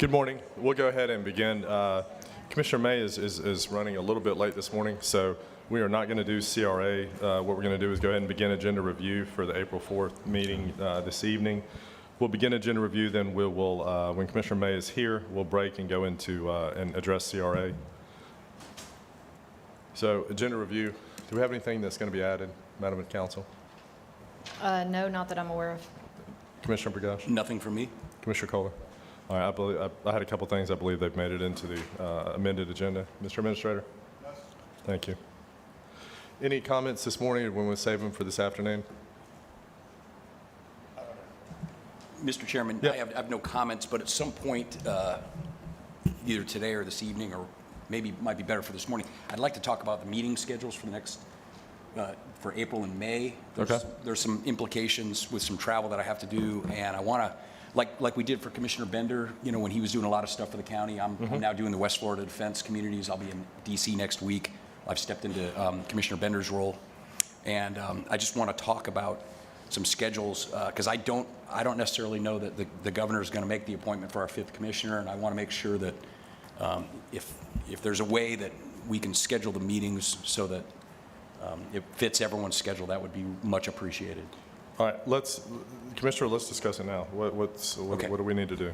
Good morning. We'll go ahead and begin. Commissioner May is running a little bit late this morning, so we are not going to do CRA. What we're going to do is go ahead and begin agenda review for the April 4th meeting this evening. We'll begin agenda review, then when Commissioner May is here, we'll break and go into and address CRA. So agenda review, do we have anything that's going to be added, Madam Council? No, not that I'm aware of. Commissioner Burgash? Nothing for me. Commissioner Kohler? All right, I had a couple things. I believe they've made it into the amended agenda. Mr. Administrator? Yes. Thank you. Any comments this morning, or when we save them for this afternoon? Mr. Chairman, Yeah. I have no comments, but at some point, either today or this evening, or maybe it might be better for this morning, I'd like to talk about the meeting schedules for the next, for April and May. There's some implications with some travel that I have to do, and I want to, like we did for Commissioner Bender, you know, when he was doing a lot of stuff for the county, I'm now doing the West Florida Defense Communities. I'll be in D.C. next week. I've stepped into Commissioner Bender's role, and I just want to talk about some schedules, because I don't necessarily know that the governor is going to make the appointment for our 5th commissioner, and I want to make sure that if there's a way that we can schedule the meetings so that it fits everyone's schedule, that would be much appreciated. All right, Commissioner, let's discuss it now. Okay. What do we need to do?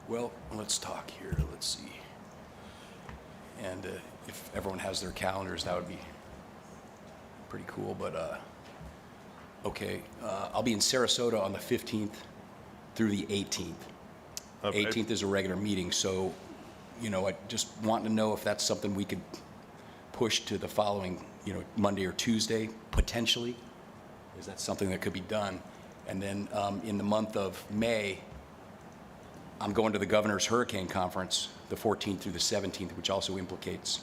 Well, let's talk here. Let's see. And if everyone has their calendars, that would be pretty cool. But okay, I'll be in Sarasota on the 15th through the 18th. 18th is a regular meeting, so you know, I just want to know if that's something we could push to the following, you know, Monday or Tuesday potentially. Is that something that could be done? And then in the month of May, I'm going to the Governor's Hurricane Conference, the 14th through the 17th, which also implicates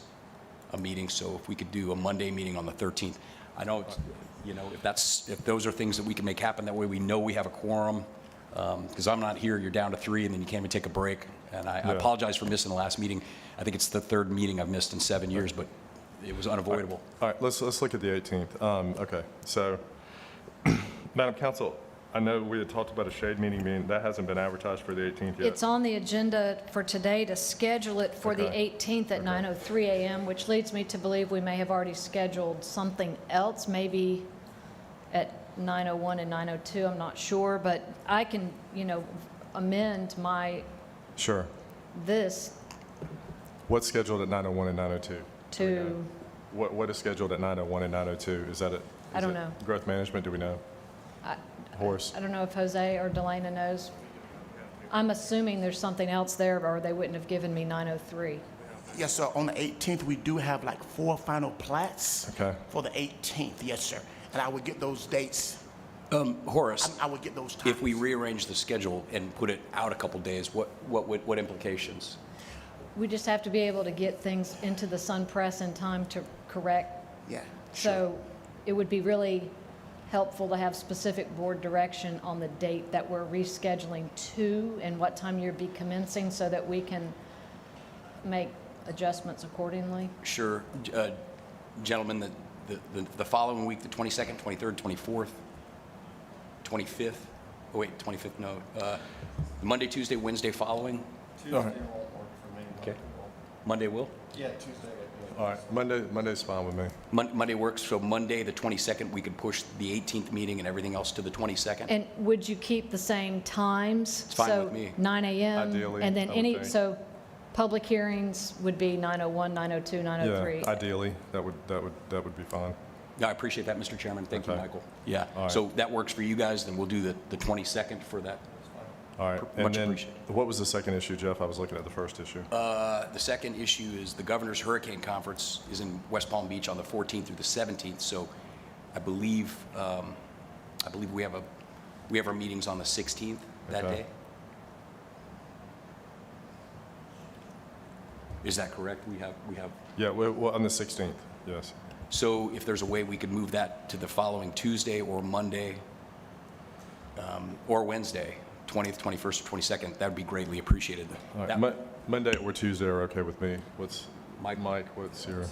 a meeting. So if we could do a Monday meeting on the 13th, I know, you know, if those are things that we can make happen, that way we know we have a quorum. Because I'm not here, you're down to 3, and then you can't even take a break. And I apologize for missing the last meeting. I think it's the 3rd meeting I've missed in 7 years, but it was unavoidable. All right, let's look at the 18th. Okay, so, Madam Council, I know we had talked about a shade meeting that hasn't been advertised for the 18th yet. It's on the agenda for today to schedule it for the Okay. 18th at 9:03 a.m., which leads me to believe we may have already scheduled something else, maybe at 9:01 and 9:02, I'm not sure, but I can, you know, amend Sure. this What's scheduled at 9:01 and 9:02? to, What is scheduled at 9:01 and 9:02? Is that it? I don't know. Growth management, do we know? Horace? I don't know if Jose or Delana knows. I'm assuming there's something else there, or they wouldn't have given me 9:03. Yes, sir. On the 18th, we do have like 4 final plats Okay. for the 18th. Yes, sir. And I would get those dates. Horace, I would get those times. if we rearrange the schedule and put it out a couple days, what implications? We just have to be able to get things into the Sun Press in time to correct. Yeah. So it would be really helpful to have specific board direction on the date that we're rescheduling to and what time you'll be commencing so that we can make adjustments accordingly. Sure. Gentlemen, the following week, the 22nd, 23rd, 24th, 25th, oh wait, 25th, no. Monday, Tuesday, Wednesday following? All right. Okay. Monday will? All right, Monday's fine with me. Monday works, so Monday, the 22nd, we could push the 18th meeting and everything else to the 22nd? And would you keep the same times? It's fine with me. So 9 a.m.? Ideally, And then I would think. so public hearings would be 9:01, 9:02, 9:03? Yeah, ideally, that would be fine. Yeah, I appreciate that, Mr. Chairman. Thank you, Okay. Michael. Yeah, All right. so that works for you guys, then we'll do the 22nd for that. All right, and Much then, appreciated. what was the second issue, Jeff? I was looking at the first issue. The second issue is the Governor's Hurricane Conference is in West Palm Beach on the 14th through the 17th. So I believe we have our meetings on the 16th that Okay. day. Is that correct? We have. Yeah, well, on the 16th, yes. So if there's a way we could move that to the following Tuesday or Monday or Wednesday, 20th, 21st, or 22nd, that would be greatly appreciated. All right, That- Monday or Tuesday are okay with me. What's, Mike? what's your,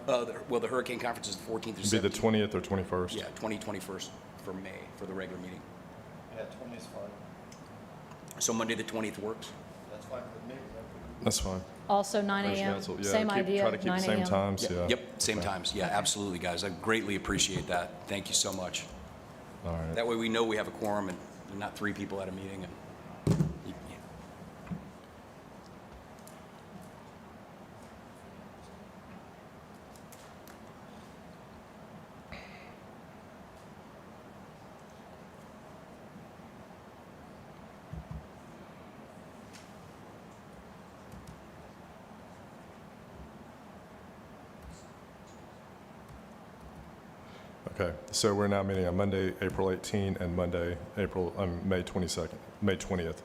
Well, the Hurricane Conference is the 14th through it'd be the 17th. 20th or 21st? Yeah, 21st for May, for the regular meeting. Yeah, 20 is fine. So Monday, the 20th works? That's fine with me. That's fine. Also 9 Motion a.m., canceled. Yeah, same idea, Try to keep 9 the same a.m. times, yeah. Yep, same times. Yeah, absolutely, guys. I greatly appreciate that. Thank you so much. All right. That way we know we have a quorum and not 3 people at a meeting. And Okay, so we're now meeting on Monday, April 18, and Monday, May 22nd, May 20th.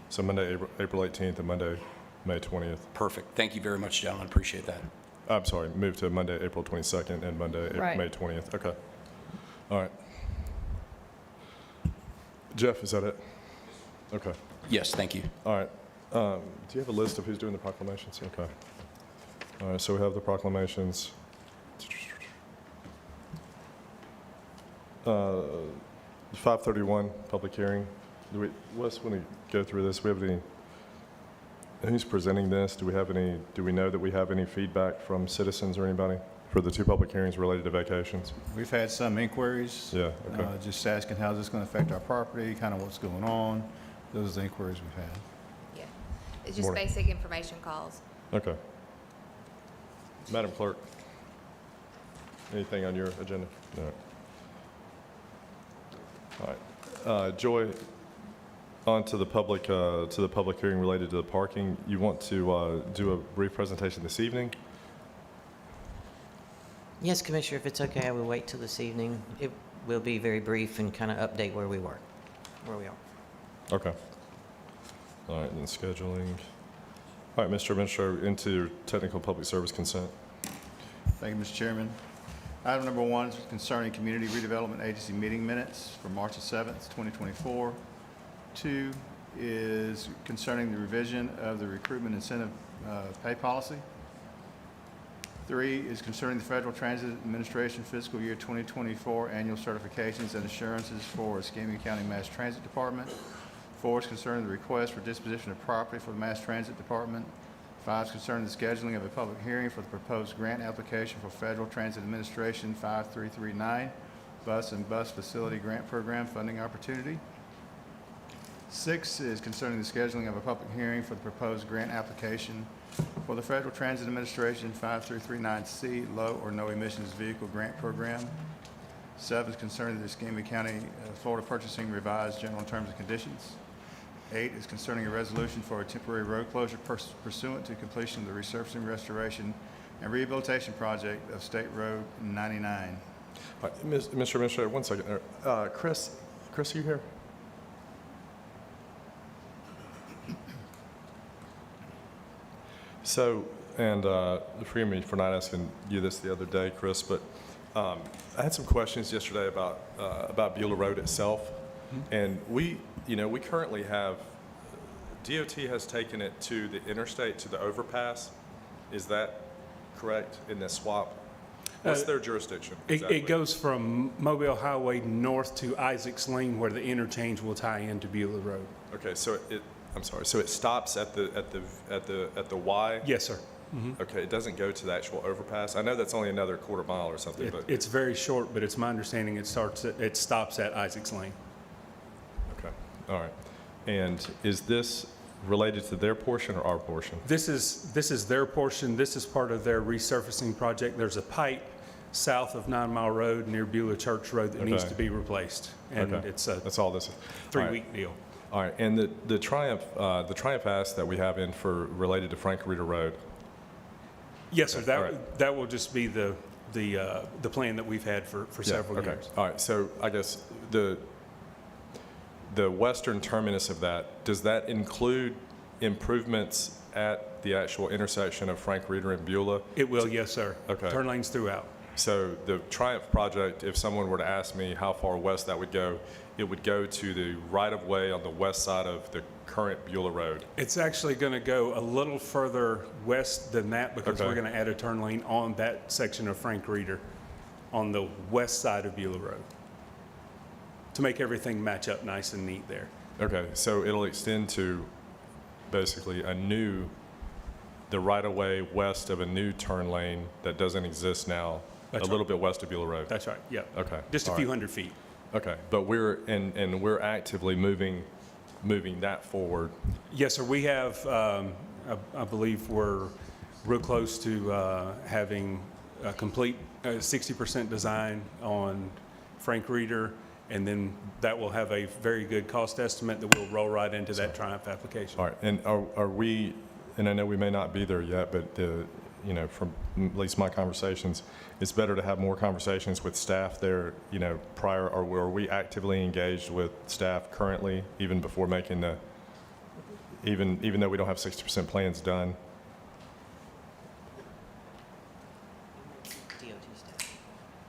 So Monday, April 18th, and Monday, May 20th. Perfect. Thank you very much, gentlemen. Appreciate that. I'm sorry, move to Monday, April 22nd, and Monday, Right. May 20th. Okay. All right. Jeff, is that it? Okay. Yes, thank you. All right. Do you have a list of who's doing the proclamations? Okay. All right, so we have the proclamations. 5:31, public hearing. Wes, when we go through this, we have any, who's presenting this? Do we know that we have any feedback from citizens or anybody for the 2 public hearings related to vacations? We've had some inquiries. Yeah, okay. Just asking how this is going to affect our property, kind of what's going on. Those are the inquiries we've had. Yeah, it's just Morning. basic information calls. Okay. Madam Clerk, anything on your agenda? No. All right. Joy, on to the public hearing related to the parking. You want to do a brief presentation this evening? Yes, Commissioner, if it's okay, I will wait till this evening. It will be very brief and kind of update where we are. Okay. All right, then scheduling. All right, Mr. Administrator, into your technical public service consent. Thank you, Mr. Chairman. Item number 1 is concerning Community Redevelopment Agency meeting minutes for March the 7th, 2024. 2 is concerning the revision of the recruitment incentive pay policy. 3 is concerning the Federal Transit Administration fiscal year 2024 annual certifications and assurances for Escambia County Mass Transit Department. 4 is concerning the request for disposition of property for the Mass Transit Department. 5 is concerning the scheduling of a public hearing for the proposed grant application for Federal Transit Administration 5339 Bus and Bus Facility Grant Program funding opportunity. 6 is concerning the scheduling of a public hearing for the proposed grant application for the Federal Transit Administration 5339C Low or No Emissions Vehicle Grant Program. 7 is concerning the Escambia County, Florida Purchasing Revised General Terms and Conditions. 8 is concerning a resolution for a temporary road closure pursuant to completion of the resurfacing, restoration, and rehabilitation project of State Road 99. All right, Mr. Administrator, 1 second there. Chris, are you here? So, and forgive me for not asking you this the other day, Chris, but I had some questions yesterday about Beulah Road itself. And we currently have, DOT has taken it to the interstate, to the overpass. Is that correct in this swap? What's their jurisdiction? exactly? It goes from Mobile Highway north to Isaacs Lane, where the interchange will tie into Beulah Road. Okay, so I'm sorry, so it stops at the Y? Yes, sir. Okay, it doesn't go to the actual overpass? I know that's only another quarter mile or something, but, It's very short, but it's my understanding it stops at Isaacs Lane. okay, all right. And is this related to their portion or our portion? This is their portion. This is part of their resurfacing project. There's a pipe south of 9 Mile Road near Beulah Church Road that needs Okay. to be replaced. And Okay, it's a that's all this is. All right. 3-week deal. All right, and the Triumph ask that we have in for related to Frank Reeder Road. Yes, sir. Okay, all right. That will just be the plan that we've had for several okay. years. All right, so I guess the western terminus of that, does that include improvements at the actual intersection of Frank Reeder and Beulah? It will, yes, sir. Okay. Turn lanes throughout. So the Triumph project, if someone were to ask me how far west that would go, it would go to the right-of-way on the west side of the current Beulah Road. It's actually going to go a little further west than that because Okay. we're going to add a turn lane on that section of Frank Reeder on the west side of Beulah Road. to make everything match up nice and neat there. Okay, so it'll extend to basically the right-of-way west of a new turn lane that doesn't exist now, a That's little right. bit west of Beulah Road. That's right, yeah. Okay, Just a all few right. hundred feet. Okay, but we're actively moving that forward. Yes, sir. We have, I believe we're real close to having a complete 60% design on Frank Reeder, and then that will have a very good cost estimate that will roll right into that Triumph application. All right, and are we, and I know we may not be there yet, but from at least my conversations, it's better to have more conversations with staff there, prior, or are we actively engaged with staff currently, even before making even though we don't have 60% plans done? DOT staff.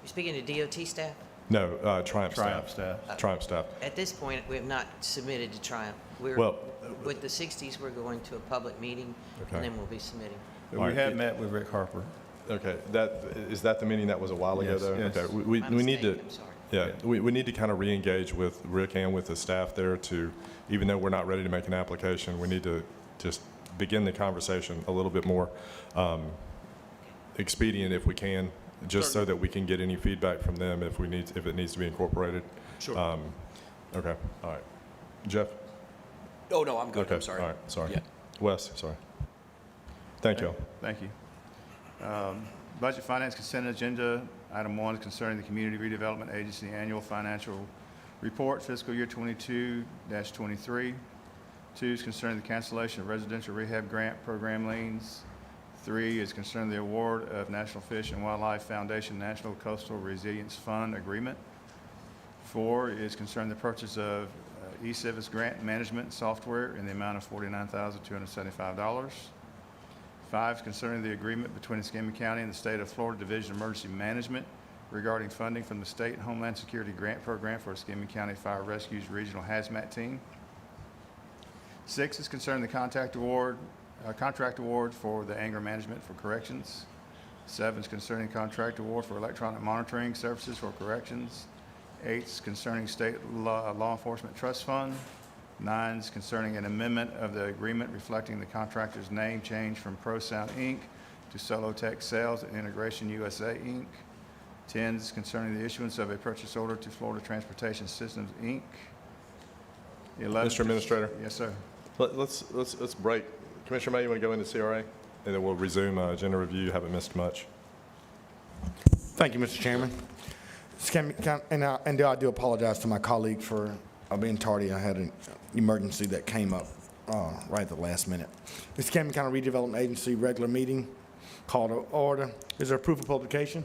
You're speaking to DOT staff? No, Triumph Triumph staff. staff. Triumph staff. At this point, we have not submitted to Triumph. Well- With the 60s, we're going to a public meeting, Okay. and then we'll be submitting. We All right. have met with Rick Harper. Okay, is that the meeting that was a while ago, Yes, though? yes. Okay, My we need to, mistake, I'm sorry. yeah, we need to kind of re-engage with Rick and with the staff there to, even though we're not ready to make an application, we need to just begin the conversation a little bit more expedient if we can, just so that we can get any feedback from them if it needs to be incorporated. Sure. Okay, all right. Jeff? Oh, no, I'm good, Okay, I'm sorry. all right, sorry. Yeah. Wes, sorry. Thank you all. Thank you. Budget Finance Consent Agenda, item 1 is concerning the Community Redevelopment Agency Annual Financial Report Fiscal Year 22-23. 2 is concerning the cancellation of residential rehab grant program liens. 3 is concerning the award of National Fish and Wildlife Foundation National Coastal Resilience Fund Agreement. 4 is concerning the purchase of eCivis grant management software in the amount of $49,275. 5 is concerning the agreement between Escambia County and the State of Florida Division of Emergency Management regarding funding from the State Homeland Security Grant Program for Escambia County Fire Rescue's Regional Hazmat Team. 6 is concerning the contract award for the anger management for corrections. 7 is concerning contract award for electronic monitoring services for corrections. 8 is concerning state law enforcement trust fund. 9 is concerning an amendment of the agreement reflecting the contractor's name change from ProSound Inc. to Solotech Sales and Integration USA Inc. 10 is concerning the issuance of a purchase order to Florida Transportation Systems Inc. 11 Mr. Administrator? Yes, sir. Let's break. Commissioner May, you want to go into CRA? And then we'll resume agenda review. Haven't missed much. Thank you, Mr. Chairman. And I do apologize to my colleague for being tardy. I had an emergency that came up right at the last minute. The Escambia County Redevelopment Agency regular meeting called to order. Is there proof of publication?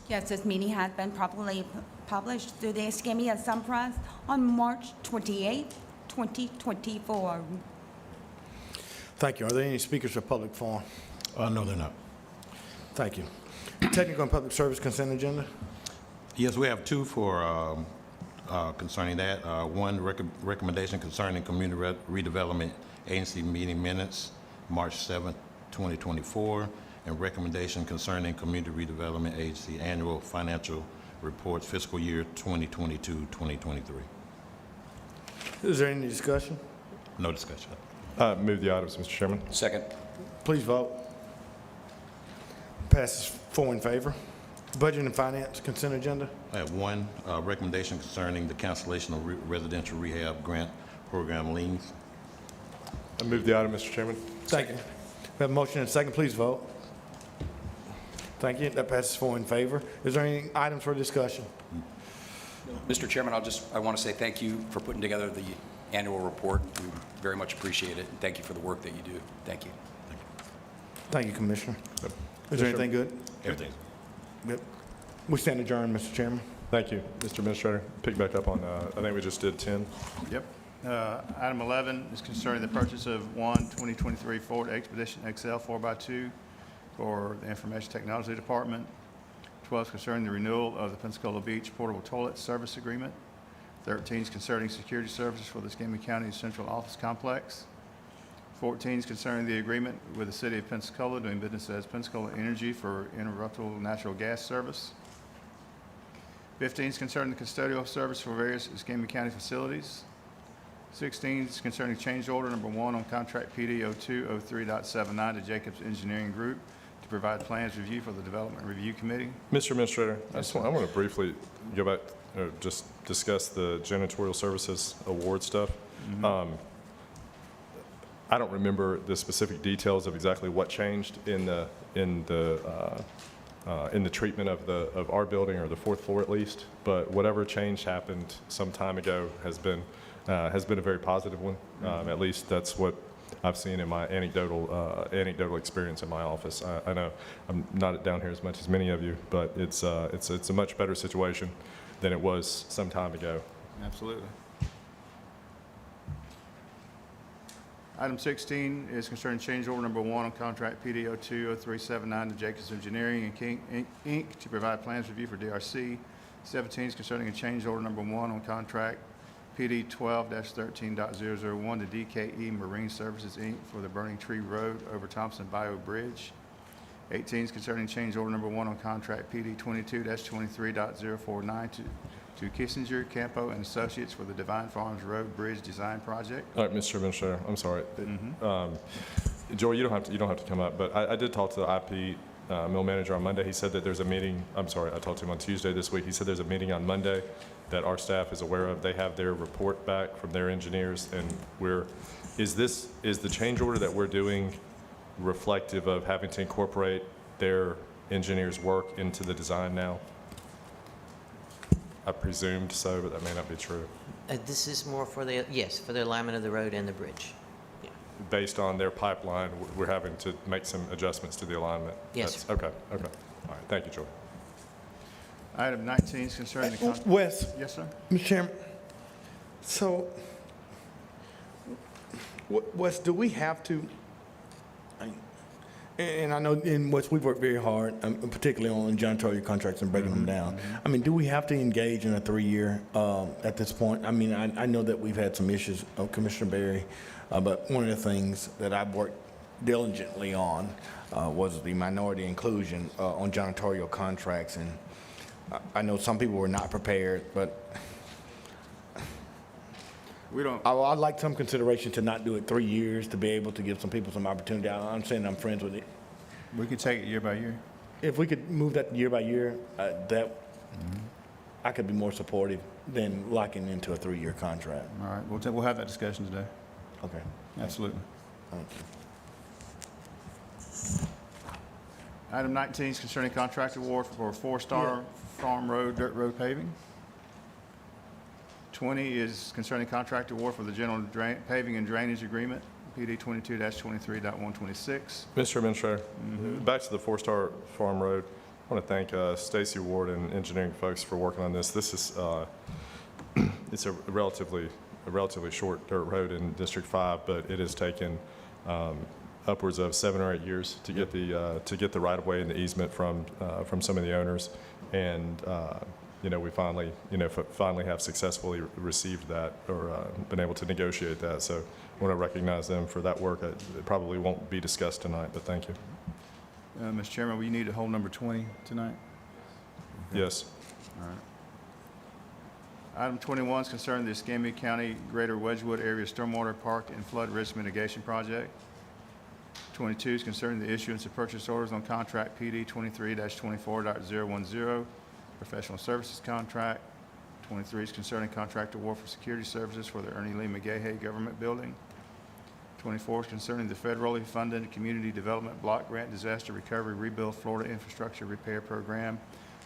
Yes, this meeting has been properly published through the Escambia Sun Press on March 28, 2024. Thank you. Are there any speakers for public forum? No, they're not. Thank you. Technical and Public Service Consent Agenda? Yes, we have 2 for concerning that. One, recommendation concerning Community Redevelopment Agency meeting minutes, March 7th, 2024, and recommendation concerning Community Redevelopment Agency annual financial reports fiscal year 2022-2023. Is there any discussion? No discussion. Move the items, Mr. Chairman. Second. Please vote. Passes 4 in favor. Budget and Finance Consent Agenda? I have 1, recommendation concerning the cancellation of residential rehab grant program liens. I move the item, Mr. Chairman. Thank you. We have a motion and a second. Please vote. Thank you. That passes 4 in favor. Is there any items for discussion? Mr. Chairman, I want to say thank you for putting together the annual report. We very much appreciate it, and thank you for the work that you do. Thank you. Thank you, Commissioner. Is there anything good? Everything. Yep. We stand adjourned, Mr. Chairman. Thank you, Mr. Administrator. Pick back up on, I think we just did 10. Yep. Item 11 is concerning the purchase of 2023 Ford Expedition XL 4x2 for the Information Technology Department. 12 is concerning the renewal of the Pensacola Beach Portable Toilet Service Agreement. 13 is concerning security services for the Escambia County Central Office Complex. 14 is concerning the agreement with the City of Pensacola doing business as Pensacola Energy for interruptible natural gas service. 15 is concerning the custodial service for various Escambia County facilities. 16 is concerning change order number 1 on contract PD 0203.79 to Jacobs Engineering Group to provide plans review for the Development Review Committee. Mr. Administrator, I want to briefly go back, just discuss the janitorial services award stuff. I don't remember the specific details of exactly what changed in the treatment of our building, or the fourth floor at least, but whatever change happened some time ago has been a very positive one. At least that's what I've seen in my anecdotal experience in my office. I know I'm not down here as much as many of you, but it's a much better situation than it was some time ago. Absolutely. Item 16 is concerning change order number 1 on contract PD 020379 to Jacobs Engineering Inc. to provide plans review for DRC. 17 is concerning a change order number 1 on contract PD 12-13.001 to DKE Marine Services Inc. for the Burning Tree Road over Thompson Bayou Bridge. 18 is concerning change order number 1 on contract PD 22-23.049 to Kissinger, Campo, and Associates for the Divine Farms Road Bridge Design Project. All right, Mr. Administrator, I'm sorry. Joey, you don't have to come up, but I did talk to the IP mill manager on Monday. He said that there's a meeting. I'm sorry, I talked to him on Tuesday this week. He said there's a meeting on Monday that our staff is aware of. They have their report back from their engineers, and is the change order that we're doing reflective of having to incorporate their engineers' work into the design now? I presumed so, but that may not be true. This is more for the alignment of the road and the bridge. Yeah. Based on their pipeline, we're having to make some adjustments to the alignment. Yes, Okay. All right, thank you, Joey. Item 19 is concerning the... Wes, Yes, sir? Mr. Chairman, so, Wes, do we have to, and I know in Wes, we've worked very hard, particularly on janitorial contracts and breaking them down. I mean, do we have to engage in a 3-year at this point? I mean, I know that we've had some issues, Commissioner Berry, but one of the things that I've worked diligently on was the minority inclusion on janitorial contracts, and I know some people were not prepared, but I'd like some consideration to not do it 3 years, to be able to give some people some opportunity. I'm saying I'm friends with it. We could take it year by year. If we could move that year by year, I could be more supportive than locking into a 3-year contract. All right, we'll have that discussion today. Okay. Absolutely. Thank you. Item 19 is concerning contract award for 4-Star Farm Road Dirt Road paving. 20 is concerning contract award for the general paving and drainage agreement, PD 22-23.126. Mr. Administrator, back to the 4-Star Farm Road. I want to thank Stacy Ward and engineering folks for working on this. This is it's a relatively short dirt road in District 5, but it has taken upwards of 7 or 8 years to get the right of way and the easement from some of the owners, and we finally have successfully received that, or been able to negotiate that. So I want to recognize them for that work. It probably won't be discussed tonight, but thank you. Mr. Chairman, will you need to hold number 20 tonight? Yes. All right. Item 21 is concerning the Escambia County Greater Wedgewood Area Stormwater Park and Flood Risk Mitigation Project. 22 is concerning the issuance of purchase orders on contract PD 23-24.010, professional services contract. 23 is concerning contract award for security services for the Ernie Lee McGahey Government Building. 24 is concerning the federally funded Community Development Block Grant Disaster Recovery Rebuild Florida Infrastructure Repair Program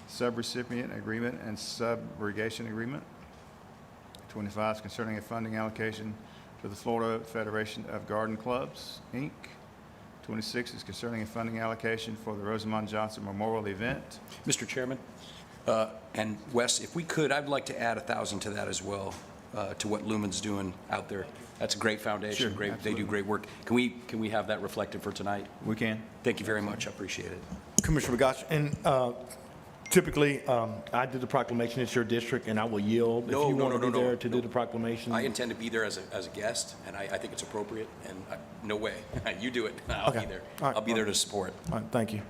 Subrecipient Agreement and Subrogation Agreement. 25 is concerning a funding allocation to the Florida Federation of Garden Clubs, Inc. 26 is concerning a funding allocation for the Rosamond Johnson Memorial Event. Mr. Chairman, and Wes, if we could, I'd like to add 1,000 to that as well, to what Lumen's doing out there. That's a great foundation. Sure, They do absolutely. great work. Can we have that reflected for tonight? We can. Thank you very much. I appreciate it. Commissioner Bagash, and typically, I do the proclamation. It's your district, and I will yield if you want to be there to do the proclamation. I intend to be there as a guest, and I think it's appropriate, and no way. You do it. I'll Okay. be there. All right. I'll be there to support. All right, thank you.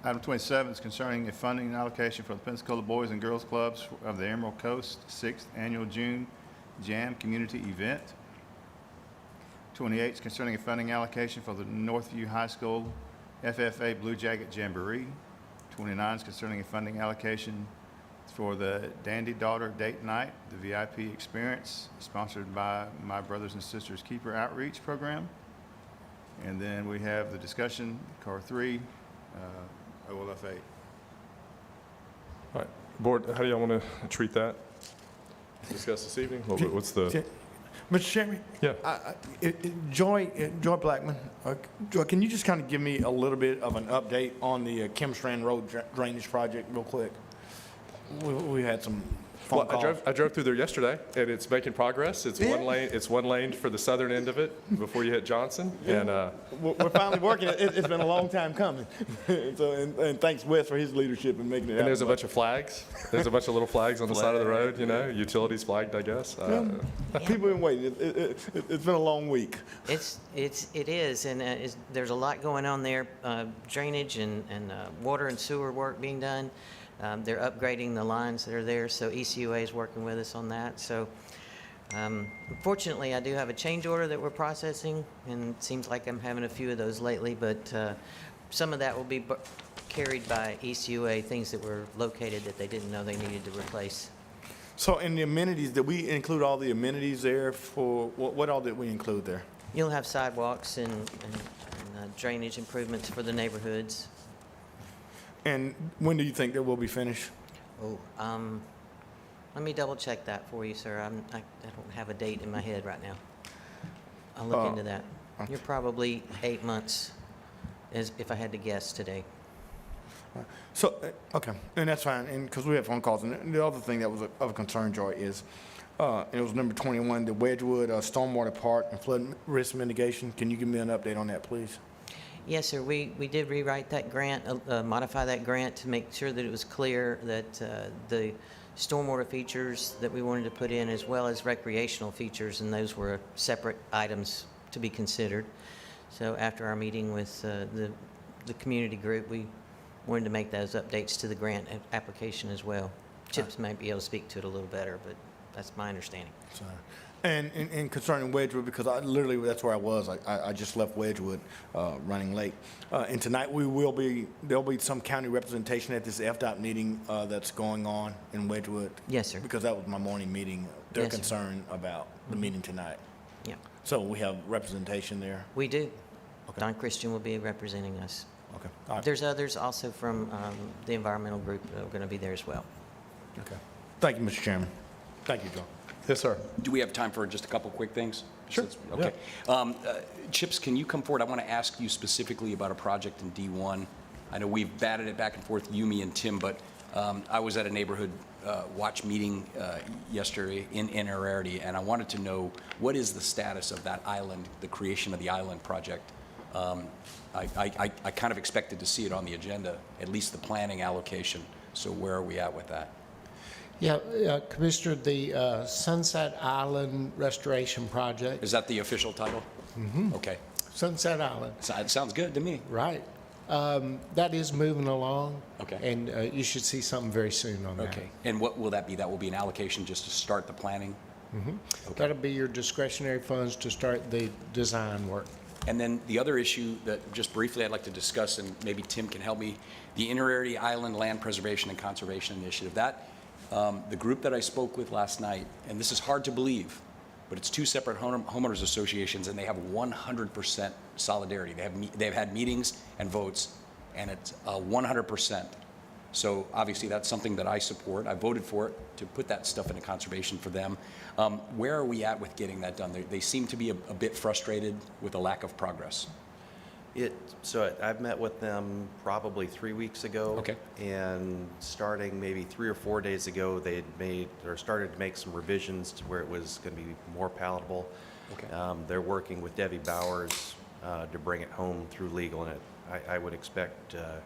Item 27 is concerning a funding allocation for the Pensacola Boys and Girls Clubs of the Emerald Coast 6th Annual June Jam Community Event. 28 is concerning a funding allocation for the Northview High School FFA Blue Jacket Jamboree. 29 is concerning a funding allocation for the Dandy Daughter Date Night, the VIP experience, sponsored by My Brothers and Sisters Keeper Outreach Program. And then we have the discussion, CAR 3, OLF 8. All right, Board, how do y'all want to treat that? Discuss this evening? What's the, Mr. Chairman? yeah. Joy Blackman, Joy, can you just kind of give me a little bit of an update on the Kim Strand Road drainage project real quick? We had some phone Well, calls. I drove through there yesterday, and it's making progress. It's one lane, it's one lane for the southern end of it before you hit Johnson, and, We're finally working. It's been a long time coming. And thanks Wes for his leadership in making it happen. and there's a bunch of flags. There's a bunch of little flags on the side of the road, you know, utilities flagged, I guess. People been waiting. It's been a long week. It is, and there's a lot going on there, drainage and water and sewer work being done. They're upgrading the lines that are there, so ECUA is working with us on that. So unfortunately, I do have a change order that we're processing, and it seems like I'm having a few of those lately, but some of that will be carried by ECUA, things that were located that they didn't know they needed to replace. So in the amenities, did we include all the amenities there for, what all did we include there? You'll have sidewalks and drainage improvements for the neighborhoods. And when do you think that will be finished? Oh, let me double check that for you, sir. I don't have a date in my head right now. I'll look into that. You're probably 8 months, as if I had to guess today. So, okay, and that's fine, and because we have phone calls, and the other thing that was of concern, Joy, is, and it was number 21, the Wedgewood Stormwater Park and flood risk mitigation. Can you give me an update on that, please? Yes, sir. We did rewrite that grant, modify that grant to make sure that it was clear that the stormwater features that we wanted to put in, as well as recreational features, and those were separate items to be considered. So after our meeting with the community group, we wanted to make those updates to the grant application as well. Chips might be able to speak to it a little better, but that's my understanding. Sorry. And concerning Wedgewood, because that's where I was. I just left Wedgewood, running late. And tonight there'll be some county representation at this FDOT meeting that's going on in Wedgewood. Yes, sir. Because that was my morning meeting. They're Yes, sir. concerned about the meeting tonight. Yeah, So we have representation there. we do. Don Christian will be representing us. Okay. All right. There's others also from the environmental group that are going to be there as well. Okay. Thank you, Mr. Chairman. Thank you, Joe. Yes, sir. Do we have time for just a couple quick things? Sure, Okay. Chips, can you come forward? I want to ask you specifically about a project in D1. I know we've batted it back and forth, you, me, and Tim, but I was at a neighborhood watch meeting yesterday in Ararity, and I wanted to know what is the status of that island, the creation of the island project. I kind of expected to see it on the agenda, at least the planning allocation. So where are we at with that? Yeah, Commissioner, the Sunset Island Restoration Project. Is that the official title? Mm-hmm. Okay. Sunset Island, So it sounds good to me. right. That is moving along. Okay. And you should see something very soon on that. Okay. And what will that be? That will be an allocation just to start the planning? That'll be your discretionary funds to start the design work. And then the other issue that just briefly I'd like to discuss, and maybe Tim can help me, the Inner Island Land Preservation and Conservation Initiative. That, the group that I spoke with last night, and this is hard to believe, but it's two separate homeowners associations, and they have 100% solidarity. They've had meetings and votes, and it's 100%. So obviously that's something that I support. I voted for it to put that stuff into conservation for them. Where are we at with getting that done? They seem to be a bit frustrated with a lack of progress. So I've met with them probably 3 weeks ago. Okay. And starting maybe 3 or 4 days ago, they had started to make some revisions to where it was going to be more palatable. Okay. They're working with Debbie Bowers to bring it home through legal, and I would expect to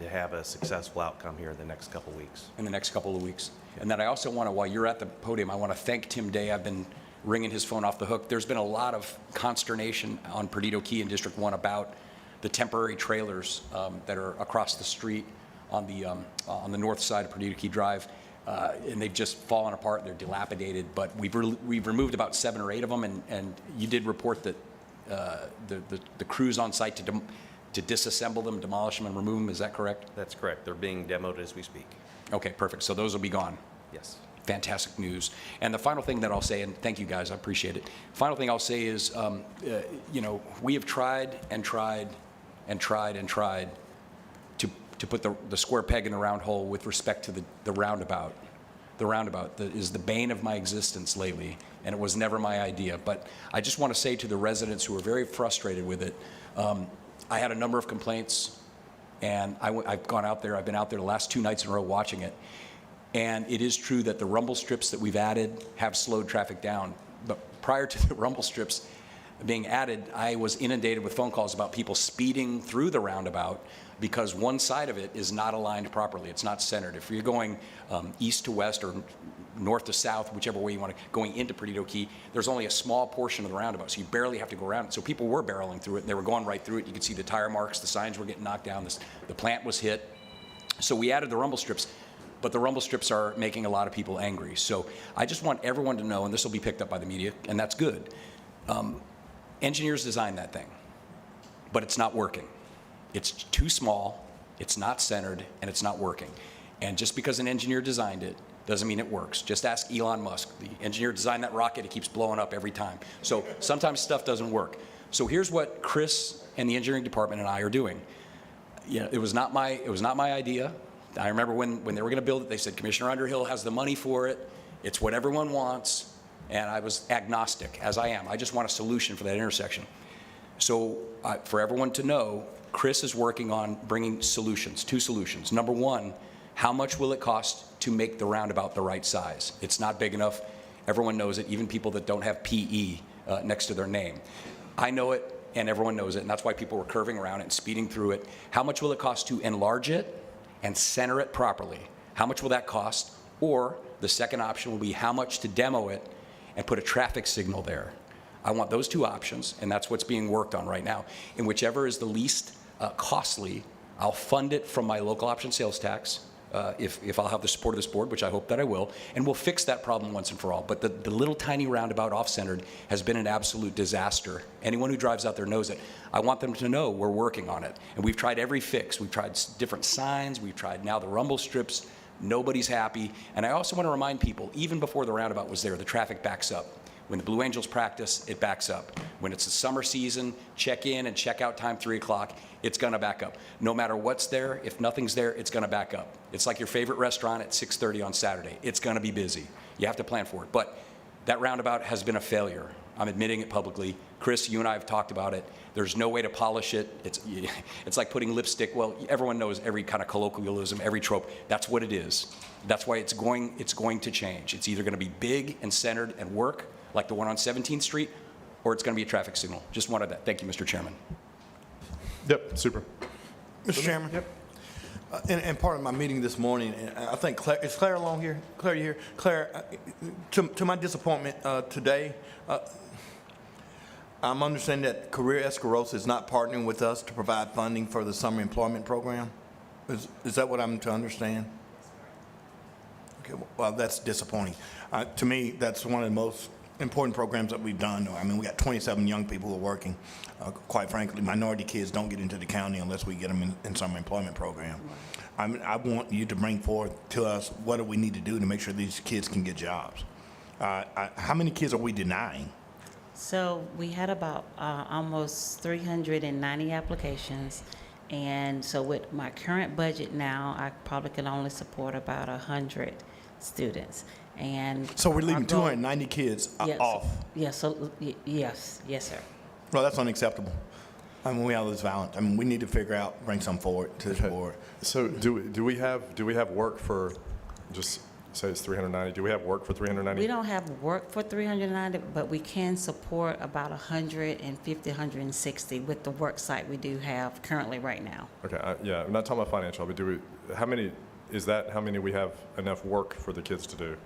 have a successful outcome here in the next couple of weeks. In the next couple of weeks. And then I also want to, while you're at the podium, I want to thank Tim Day. I've been ringing his phone off the hook. There's been a lot of consternation on Perdido Key in District 1 about the temporary trailers that are across the street on the north side of Perdita Key Drive. And they've just fallen apart, they're dilapidated, but we've removed about 7 or 8 of them, and you did report that the crews on site to disassemble them, demolish them, and remove them, is that correct? That's correct. They're being demoed as we speak. Okay, perfect, so those will be gone. Yes. Fantastic news. And the final thing that I'll say, and thank you guys, I appreciate it. Final thing I'll say is, you know, we have tried and tried and tried and tried to put the square peg in the round hole with respect to the roundabout. The roundabout is the bane of my existence lately, and it was never my idea. But I just want to say to the residents who are very frustrated with it, I had a number of complaints, and I've gone out there. I've been out there the last 2 nights in a row watching it. And it is true that the rumble strips that we've added have slowed traffic down. But prior to the rumble strips being added, I was inundated with phone calls about people speeding through the roundabout because one side of it is not aligned properly. It's not centered. If you're going east to west or north to south, whichever way you want to, going into Perdido Key, there's only a small portion of the roundabout, so you barely have to go around it. So people were barreling through it, and they were going right through it. You could see the tire marks, the signs were getting knocked down, the plant was hit. So we added the rumble strips, but the rumble strips are making a lot of people angry. So I just want everyone to know, and this will be picked up by the media, and that's good. Engineers designed that thing, but it's not working. It's too small, it's not centered, and it's not working. And just because an engineer designed it doesn't mean it works. Just ask Elon Musk. The engineer designed that rocket, it keeps blowing up every time. So sometimes stuff doesn't work. So here's what Chris and the engineering department and I are doing. You know, it was not my idea. I remember when they were going to build it, they said, Commissioner Underhill has the money for it. It's what everyone wants. And I was agnostic, as I am. I just want a solution for that intersection. So for everyone to know, Chris is working on bringing solutions, 2 solutions. Number 1, how much will it cost to make the roundabout the right size? It's not big enough. Everyone knows it, even people that don't have PE next to their name. I know it, and everyone knows it, and that's why people were curving around it and speeding through it. How much will it cost to enlarge it and center it properly? How much will that cost? Or the second option will be how much to demo it and put a traffic signal there. I want those 2 options, and that's what's being worked on right now. And whichever is the least costly, I'll fund it from my local option sales tax, if I'll have the support of this board, which I hope that I will, and we'll fix that problem once and for all. But the little tiny roundabout off-centered has been an absolute disaster. Anyone who drives out there knows it. I want them to know we're working on it. And we've tried every fix. We've tried different signs. We've tried now the rumble strips. Nobody's happy. And I also want to remind people, even before the roundabout was there, the traffic backs up. When the Blue Angels practice, it backs up. When it's the summer season, check in and check out time 3 o'clock, it's going to back up. No matter what's there, if nothing's there, it's going to back up. It's like your favorite restaurant at 6:30 on Saturday. It's going to be busy. You have to plan for it. But that roundabout has been a failure. I'm admitting it publicly. Chris, you and I have talked about it. There's no way to polish it. It's like putting lipstick. Well, everyone knows every kind of colloquialism, every trope. That's what it is. That's why it's going to change. It's either going to be big and centered and work, like the one on 17th Street, or it's going to be a traffic signal. Just wanted that. Thank you, Mr. Chairman. Yep, super. Mr. Chairman? Yep. And part of my meeting this morning, and I think Claire, is Claire along here? Claire, you here? Claire, to my disappointment today, I'm understanding that Career Escarosa is not partnering with us to provide funding for the summer employment program. Is that what I'm to understand? Okay, well, that's disappointing. To me, that's one of the most important programs that we've done. I mean, we got 27 young people who are working. Quite frankly, minority kids don't get into the county unless we get them in summer employment program. I want you to bring forth to us what do we need to do to make sure these kids can get jobs. How many kids are we denying? So we had about almost 390 applications. And so with my current budget now, I probably can only support about 100 students. And So we're leaving our goal- 290 kids Yes, off. Yes, so, yes, sir. Well, that's unacceptable. I mean, we have this violence. I mean, we need to figure out, bring some forward to this board. So do we have work for, just say it's 390, do we have work for 390? We don't have work for 390, but we can support about 150, 160 with the work site we do have currently right now. Okay, yeah, I'm not talking about financial, but how many we have enough work for the kids to do?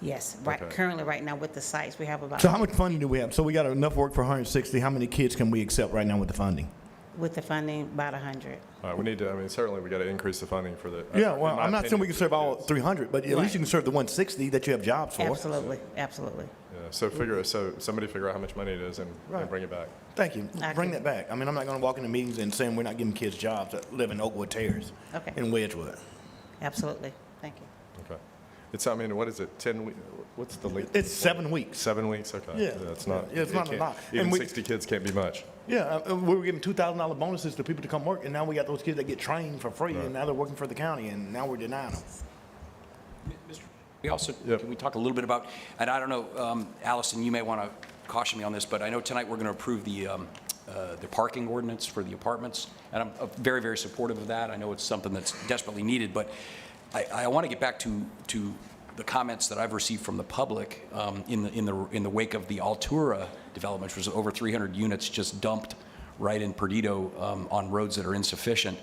Yes, right. Okay. Currently, right now with the sites, we have about. So how much funding do we have? So we got enough work for 160. How many kids can we accept right now with the funding? With the funding, about 100. All right, we need to, I mean, certainly we got to increase the funding for the. Yeah, in well, my I'm not saying we opinion, can serve all kids. 300, but at least you can serve the 160 that you have jobs for. Absolutely, absolutely. Yeah, so somebody figure out how much money it is and bring it back. Thank you. I Bring can- that back. I mean, I'm not going to walk into meetings and saying we're not giving kids jobs that live in Oakwood Terrace Okay. in Wedgewood. Absolutely. Thank you. Okay. It's, I mean, what is it, 10 weeks? What's the length? It's 7 weeks. 7 weeks, okay. Yeah. It's not. Yeah, it's it not a can't- lot. Even And we- 60 kids can't be much. Yeah, we were giving $2,000 bonuses to people to come work, and now we got those kids that get trained for free, and now they're working for the county, and now we're denying them. We also, Yep. can we talk a little bit about, and I don't know, Allison, you may want to caution me on this, but I know tonight we're going to approve the parking ordinance for the apartments, and I'm very, very supportive of that. I know it's something that's desperately needed, but I want to get back to the comments that I've received from the public in the wake of the Altura development, which was over 300 units just dumped right in Perdido on roads that are insufficient.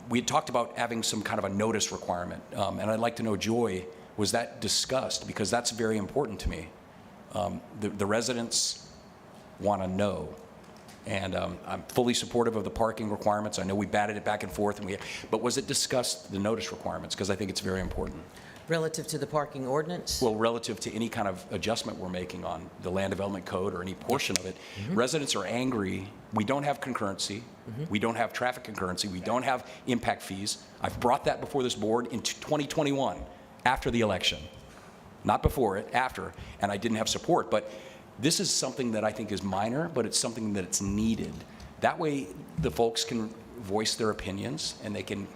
We had talked about having some kind of a notice requirement, and I'd like to know, Joy, was that discussed? Because that's very important to me. The residents want to know. And I'm fully supportive of the parking requirements. I know we batted it back and forth, but was it discussed, the notice requirements? Because I think it's very important. Relative to the parking ordinance? Well, relative to any kind of adjustment we're making on the land development code or any portion of it, residents are angry. We don't have concurrency. We don't have traffic concurrency. We don't have impact fees. I've brought that before this board in 2021, after the election. Not before it, after, and I didn't have support. But this is something that I think is minor, but it's something that it's needed. That way, the folks can voice their opinions, and they can,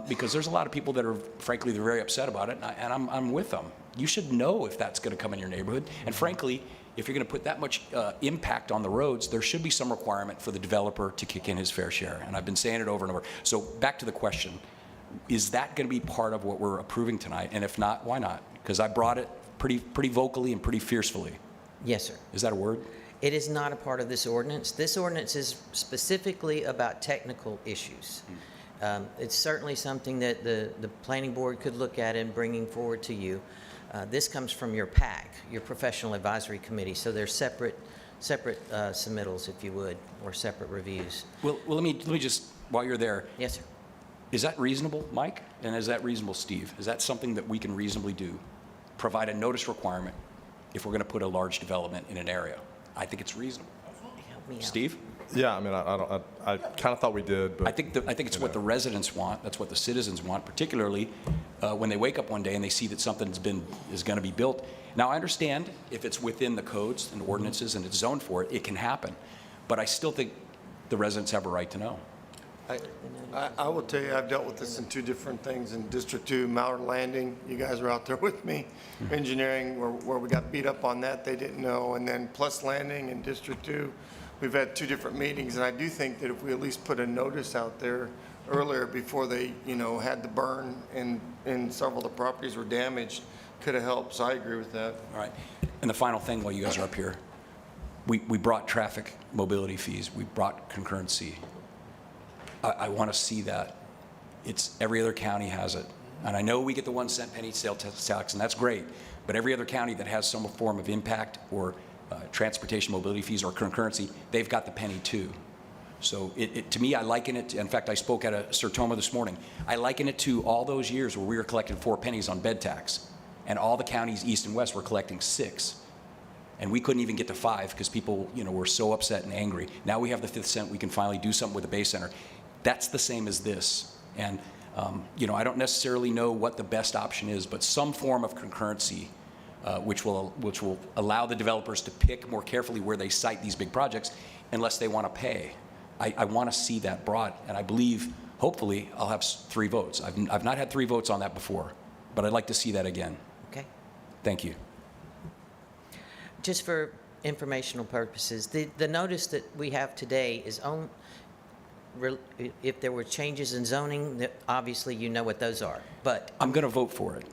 because there's a lot of people that are, frankly, they're very upset about it, and I'm with them. You should know if that's going to come in your neighborhood. And frankly, if you're going to put that much impact on the roads, there should be some requirement for the developer to kick in his fair share. And I've been saying it over and over. So back to the question, is that going to be part of what we're approving tonight? And if not, why not? Because I brought it pretty vocally and pretty fiercely. Yes, sir. Is that a word? It is not a part of this ordinance. This ordinance is specifically about technical issues. It's certainly something that the planning board could look at in bringing forward to you. This comes from your PAC, your Professional Advisory Committee, so they're separate submittals, if you would, or separate reviews. Well, let me just, while you're there, Yes, sir. is that reasonable, Mike? And is that reasonable, Steve? Is that something that we can reasonably do? Provide a notice requirement if we're going to put a large development in an area? I think it's reasonable. Help me out. Steve? Yeah, I mean, I kind of thought we did, but. I think it's what the residents want. That's what the citizens want, particularly when they wake up one day and they see that something is going to be built. Now, I understand if it's within the codes and ordinances and it's zoned for it, it can happen. But I still think the residents have a right to know. I will tell you, I've dealt with this in two different things. In District 2, Mallard Landing, you guys were out there with me. Engineering, where we got beat up on that, they didn't know. And then Plus Landing in District 2, we've had two different meetings. And I do think that if we at least put a notice out there earlier before they, had the burn and several of the properties were damaged, could have helped. So I agree with that. All right. And the final thing while you guys are up here, we brought traffic mobility fees. We brought concurrency. I want to see that. It's every other county has it. And I know we get the 1 cent penny sale tax, and that's great. But every other county that has some form of impact or transportation mobility fees or concurrency, they've got the penny too. So to me, I liken it, in fact, I spoke at a Sertoma this morning. I liken it to all those years where we were collecting 4 pennies on bed tax, and all the counties east and west were collecting 6. And we couldn't even get to 5 because people, were so upset and angry. Now we have the 5th cent, we can finally do something with the Bay Center. That's the same as this. And, I don't necessarily know what the best option is, but some form of concurrency, which will allow the developers to pick more carefully where they site these big projects, unless they want to pay. I want to see that brought, and I believe, hopefully, I'll have 3 votes. I've not had 3 votes on that before, but I'd like to see that again. Okay. Thank you. Just for informational purposes, the notice that we have today is on, if there were changes in zoning, obviously you know what those are, but. I'm going to vote for it.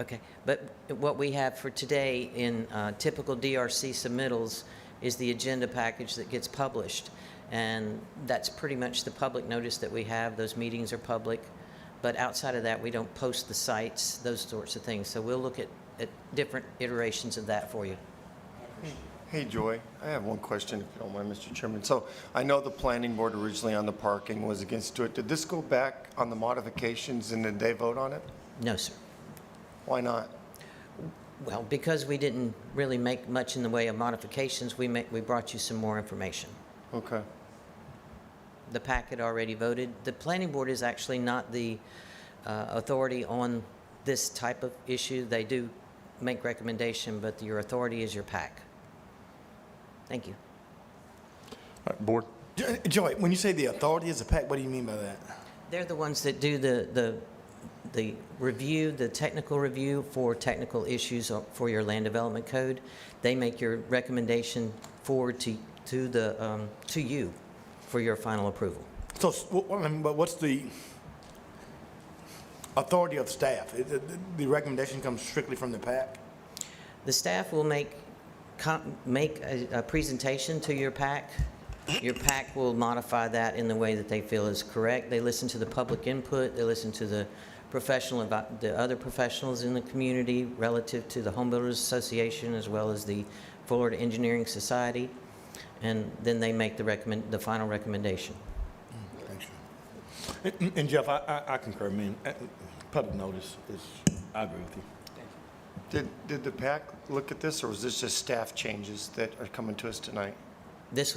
Okay, but what we have for today in typical DRC submittals is the agenda package that gets published. And that's pretty much the public notice that we have. Those meetings are public. But outside of that, we don't post the sites, those sorts of things. So we'll look at different iterations of that for you. Hey, Joy, I have one question, if you don't mind, Mr. Chairman. So I know the planning board originally on the parking was against it. Did this go back on the modifications and did they vote on it? No, sir. Why not? Well, because we didn't really make much in the way of modifications, we brought you some more information. Okay. The PAC had already voted. The planning board is actually not the authority on this type of issue. They do make recommendation, but your authority is your PAC. Thank you. All right, Board? Joy, when you say the authority is a PAC, what do you mean by that? They're the ones that do the review, the technical review for technical issues for your land development code. They make your recommendation forward to you for your final approval. So, but what's the authority of staff? The recommendation comes strictly from the PAC? The staff will make a presentation to your PAC. Your PAC will modify that in the way that they feel is correct. They listen to the public input. They listen to the other professionals in the community relative to the Home Builders Association as well as the Florida Engineering Society, and then they make the final recommendation. Thank you. And Jeff, I concur. I mean, public notice is, I agree with you. Did the PAC look at this, or was this just staff changes that are coming to us tonight? This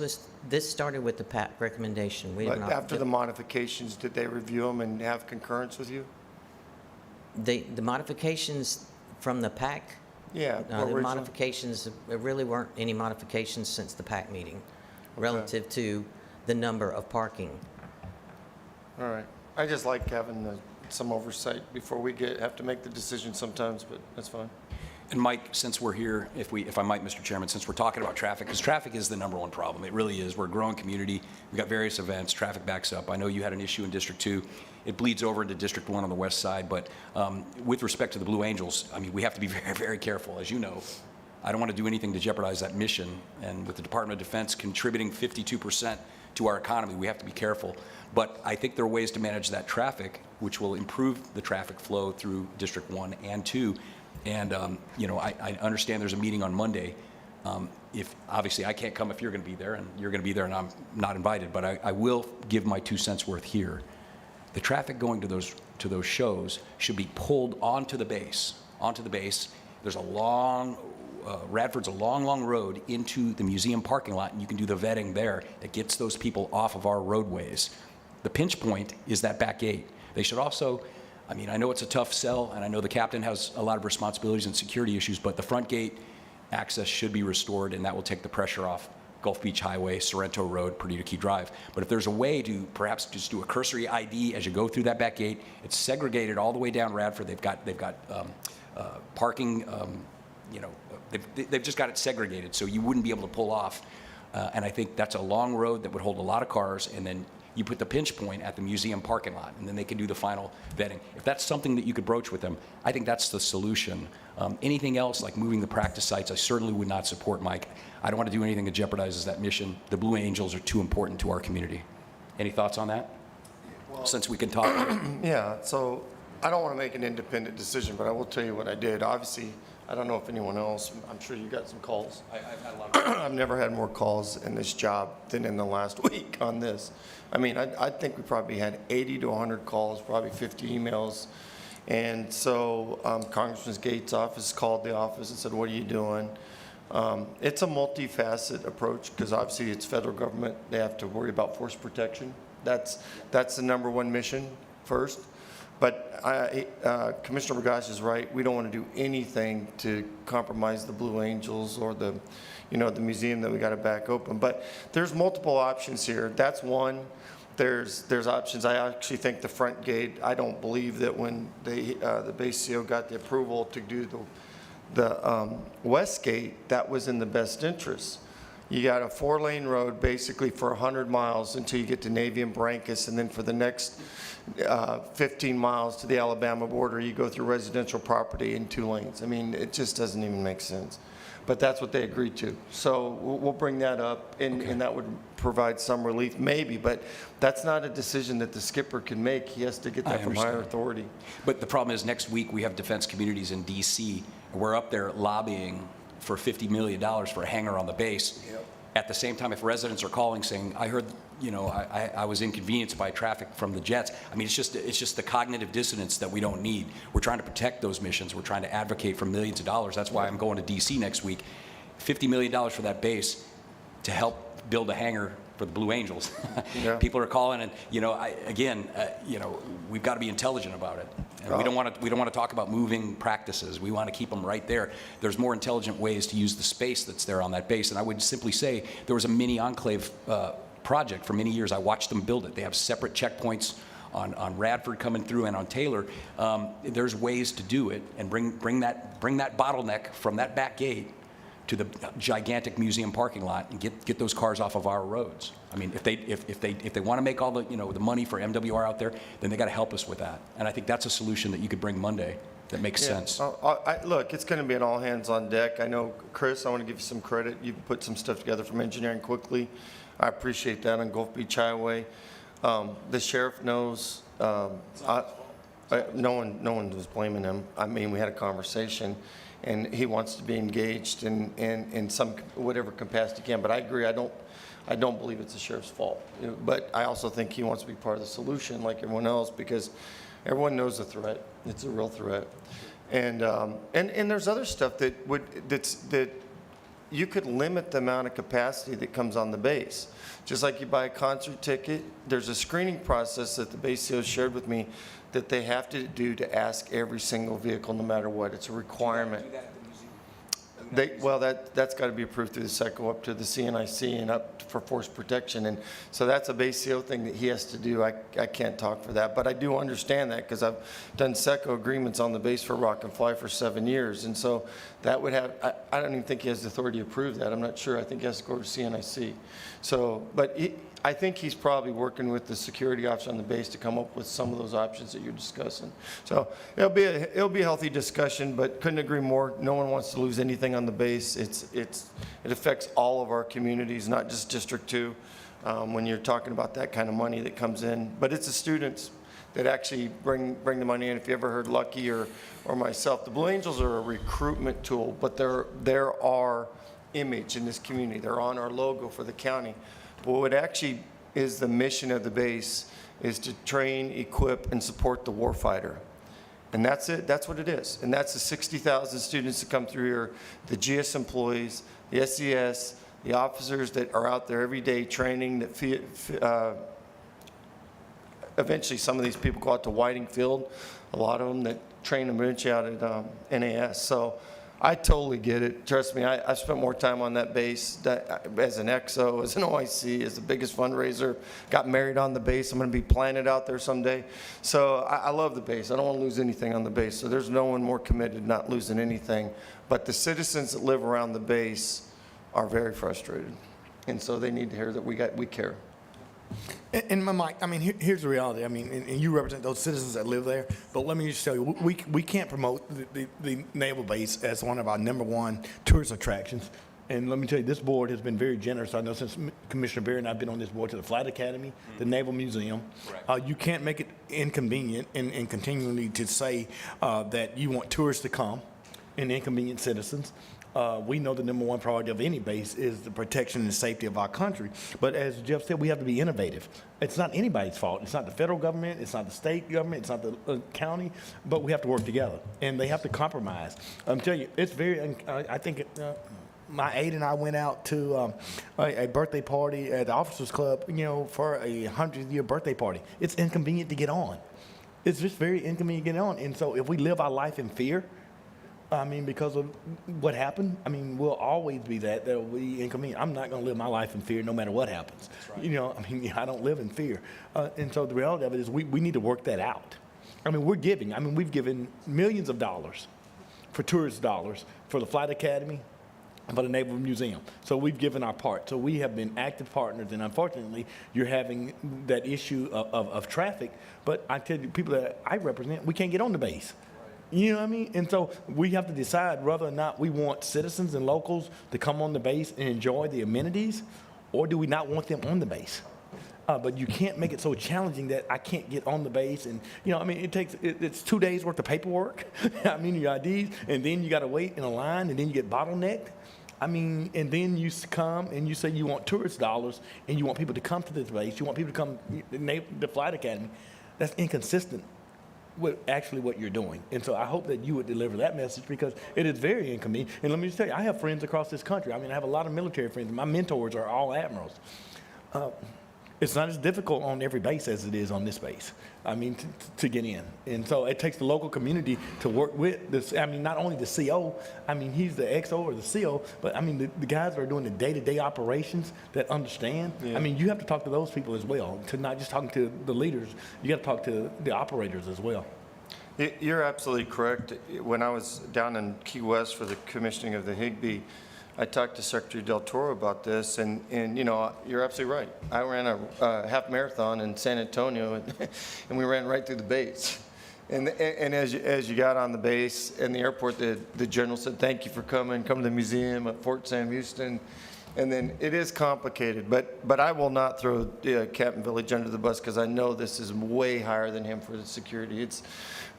started with the PAC recommendation. We have But not. after the modifications, did they review them and have concurrence with you? The modifications from the PAC? Yeah. The originally? modifications, there really weren't any modifications since the PAC meeting relative to the number of parking. All right. I just like having some oversight before we have to make the decision sometimes, but that's fine. And Mike, since we're here, if I might, Mr. Chairman, since we're talking about traffic, because traffic is the number one problem. It really is. We're a growing community. We've got various events. Traffic backs up. I know you had an issue in District 2. It bleeds over into District 1 on the west side. But with respect to the Blue Angels, I mean, we have to be very, very careful. As you know, I don't want to do anything to jeopardize that mission. And with the Department of Defense contributing 52% to our economy, we have to be careful. But I think there are ways to manage that traffic, which will improve the traffic flow through District 1 and 2. And, you know, I understand there's a meeting on Monday. If obviously I can't come if you're going to be there, and you're going to be there and I'm not invited, but I will give my 2 cents worth here. The traffic going to those shows should be pulled onto the base. There's a long, Radford's a long, long road into the museum parking lot, and you can do the vetting there that gets those people off of our roadways. The pinch point is that back gate. They should also, I mean, I know it's a tough sell, and I know the captain has a lot of responsibilities and security issues, but the front gate access should be restored, and that will take the pressure off Gulf Beach Highway, Sorrento Road, Perdido Key Drive. But if there's a way to perhaps just do a cursory ID as you go through that back gate, it's segregated all the way down Radford. They've got parking, you know, they've just got it segregated, so you wouldn't be able to pull off. And I think that's a long road that would hold a lot of cars, and then you put the pinch point at the museum parking lot, and then they can do the final vetting. If that's something that you could broach with them, I think that's the solution. Anything else, like moving the practice sites, I certainly would not support, Mike. I don't want to do anything that jeopardizes that mission. The Blue Angels are too important to our community. Any thoughts on that? Well, since we can talk. Yeah, so I don't want to make an independent decision, but I will tell you what I did. Obviously, I don't know if anyone else, I'm sure you got some calls. I've had a lot of I've never had more calls in this job than in the last week on this. I mean, I think we probably had 80 to 100 calls, probably 50 emails. And so Congressman Gates' office called the office and said, what are you doing? It's a multifaceted approach because obviously it's federal government. They have to worry about force protection. That's the number one mission first. But Commissioner Bergash is right. We don't want to do anything to compromise the Blue Angels or the museum that we got to back open. But there's multiple options here. That's one. There's options. I actually think the front gate, I don't believe that when the base CO got the approval to do the west gate, that was in the best interest. You got a 4-lane road basically for 100 miles until you get to Navy and Brancas, and then for the next 15 miles to the Alabama border, you go through residential property in 2 lanes. I mean, it just doesn't even make sense. But that's what they agreed to. So we'll bring that up, and that would provide some relief, maybe. But that's not a decision that the skipper can make. He has to get that from higher authority. But the problem is next week we have defense communities in D.C. and we're up there lobbying for $50 million for a hangar on the base. At the same time, if residents are calling saying, I heard, I was inconvenienced by traffic from the jets. I mean, it's just the cognitive dissonance that we don't need. We're trying to protect those missions. We're trying to advocate for millions of dollars. That's why I'm going to DC next week. $50 million for that base to help build a hangar for the Blue Angels. Yeah. People are calling, and we've got to be intelligent about it. And we don't want to talk about moving practices. We want to keep them right there. There's more intelligent ways to use the space that's there on that base. And I would simply say there was a mini enclave project for many years. I watched them build it. They have separate checkpoints on Radford coming through and on Taylor. There's ways to do it and bring that bottleneck from that back gate to the gigantic museum parking lot and get those cars off of our roads. I mean, if they want to make all the the money for MWR out there, then they got to help us with that. And I think that's a solution that you could bring Monday that makes sense. Look, it's going to be an all hands on deck. I know, Chris, I want to give you some credit. You put some stuff together from engineering quickly. I appreciate that on Gulf Beach Highway. The sheriff knows. No one was blaming him. I mean, we had a conversation, and he wants to be engaged in some whatever capacity he can. But I agree. I don't believe it's the sheriff's fault. But I also think he wants to be part of the solution, like everyone else, because everyone knows the threat. It's a real threat, and there's other stuff that you could limit the amount of capacity that comes on the base. Just like you buy a concert ticket, there's a screening process that the base CO shared with me that they have to do to ask every single vehicle, no matter what. It's a requirement. That's got to be approved through the SECO up to the CNIC and up for force protection. And so that's a base CO thing that he has to do. I can't talk for that, but I do understand that because I've done SECO agreements on the base for Rock and Fly for 7 years. And so that would have, I don't even think he has the authority to approve that. I'm not sure. I think he has to go to CNIC. So, but I think he's probably working with the security officer on the base to come up with some of those options that you're discussing. So it'll be a healthy discussion, but couldn't agree more. No one wants to lose anything on the base. It affects all of our communities, not just District 2. When you're talking about that kind of money that comes in, but it's the students that actually bring the money in. If you ever heard Lucky or myself, the Blue Angels are a recruitment tool, but they're our image in this community. They're on our logo for the county. But what actually is the mission of the base is to train, equip, and support the warfighter. And that's it. That's what it is. And that's the 60,000 students that come through here, the GS employees, the SES, the officers that are out there every day training. That eventually some of these people go out to Whiting Field, a lot of them that train eventually out at NAS. So I totally get it. Trust me, I spent more time on that base as an XO, as an OIC, as the biggest fundraiser. Got married on the base. I'm going to be planted out there someday. So I love the base. I don't want to lose anything on the base. So there's no one more committed to not losing anything. But the citizens that live around the base are very frustrated. And so they need to hear that we care. And Mike, I mean, here's the reality. I mean, and you represent those citizens that live there. But let me just tell you, we can't promote the naval base as one of our #1 tourist attractions. And let me tell you, this board has been very generous. I know since Commissioner Berry and I've been on this board, to the Flight Academy, the Naval Museum. You can't make it inconvenient and continually to say that you want tourists to come and inconvenient citizens. We know the #1 priority of any base is the protection and safety of our country. But as Jeff said, we have to be innovative. It's not anybody's fault. It's not the federal government. It's not the state government. It's not the county. But we have to work together, and they have to compromise. I'm telling you, it's very. I think my aide and I went out to a birthday party at the Officers Club, for a 100th-year birthday party. It's inconvenient to get on. It's just very inconvenient to get on. And so if we live our life in fear, I mean, because of what happened, I mean, we'll always be that will be inconvenient. I'm not going to live my life in fear no matter what happens. Right. I mean, I don't live in fear. And so the reality of it is we need to work that out. I mean, we've given millions of dollars for tourist dollars for the Flight Academy and for the Naval Museum. So we've given our part. So we have been active partners, and unfortunately, you're having that issue of traffic. But I tell you, people that I represent, we can't get on the base. You know what I mean? And so we have to decide whether or not we want citizens and locals to come on the base and enjoy the amenities, or do we not want them on the base? But you can't make it so challenging that I can't get on the base. And, I mean, it's 2 days worth of paperwork. I mean, your IDs, and then you got to wait in a line, and then you get bottlenecked. I mean, and then you come and you say you want tourist dollars and you want people to come to this base. You want people to come to the flight academy. That's inconsistent with actually what you're doing. And so I hope that you would deliver that message, because it is very inconvenient. And let me just tell you, I have friends across this country. I mean, I have a lot of military friends. My mentors are all admirals. It's not as difficult on every base as it is on this base, I mean, to get in. And so it takes the local community to work with this. I mean, not only the CO, I mean, he's the XO or the CO, but I mean, the guys that are doing the day-to-day operations that understand. I mean, you have to talk to those people as well, to not just talking to the leaders. You got to talk to the operators as well. You're absolutely correct. When I was down in Key West for the commissioning of the Higbee, I talked to Secretary Del Toro about this, and you're absolutely right. I ran a half marathon in San Antonio, and we ran right through the base. And as you got on the base and the airport, the general said, "Thank you for coming. Come to the museum at Fort Sam Houston." And then it is complicated, but I will not throw Captain Village under the bus, because I know this is way higher than him for the security.